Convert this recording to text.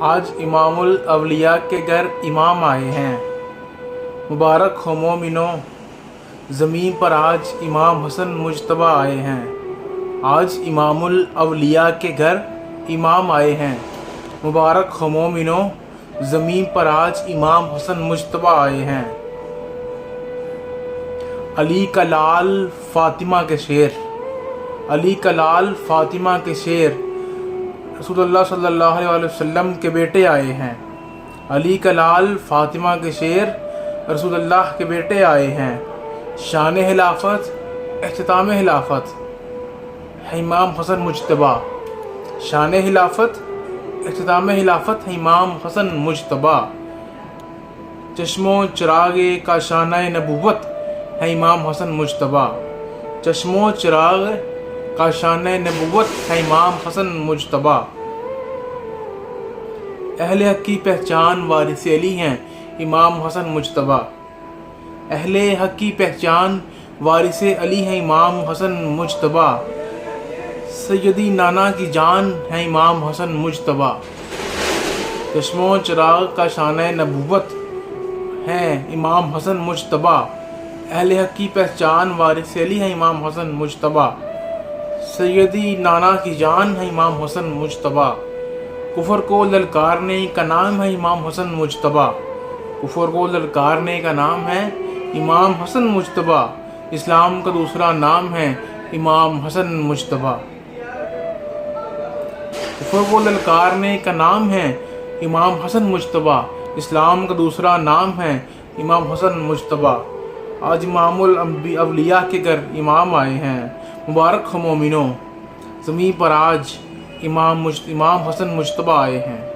آج امام الاولیاء کے گھر امام آئے ہیں۔ مبارک ہو مومنو، زمین پر آج امام حسن مجتبیٰ آئے ہیں۔ آج امام الاولیاء کے گھر امام آئے ہیں۔ مبارک ہو مومنو، زمین پر آج امام حسن مجتبیٰ آئے ہیں۔ علی کا لال فاطمہ کے شیر، علی کا لال فاطمہ کے شیر، رسول اللہ صلی اللہ علیہ وسلم کے بیٹے آئے ہیں۔ علی کا لال فاطمہ کے شیر، رسول اللہ کے بیٹے آئے ہیں۔ شان خلافت اختتام خلافت ہے امام حسن مجتبیٰ، شان خلافت اختتام خلافت ہے امام حسن مجتبیٰ۔ چشم و چراغ کا شانہ نبوت ہے امام حسن مجتبیٰ، چشم و چراغ کا شانہ نبوت ہے امام حسن مجتبیٰ۔ اہل حق کی پہچان وارث علی ہیں امام حسن مجتبیٰ، اہل حق کی پہچان وارث علی ہیں امام حسن مجتبیٰ۔ سیدی نانا کی جان ہے امام حسن مجتبیٰ، چشم و چراغ کا شانہ نبوت ہے امام حسن مجتبیٰ۔ اہل حق کی پہچان وارث علی ہیں امام حسن مجتبیٰ، سیدی نانا کی جان ہے امام حسن مجتبیٰ۔ کفر کو للکارنے کا نام ہے امام حسن مجتبیٰ، کفر کو للکارنے کا نام ہے امام حسن مجتبیٰ۔ اسلام کا دوسرا نام ہے امام حسن مجتبیٰ، کفر کو للکارنے کا نام ہے امام حسن مجتبیٰ۔ اسلام کا دوسرا نام ہے امام حسن مجتبیٰ۔ آج امام الاولیاء کے گھر امام آئے ہیں۔ مبارک ہو مومنو، زمین پر آج امام حسن مجتبیٰ آئے ہیں۔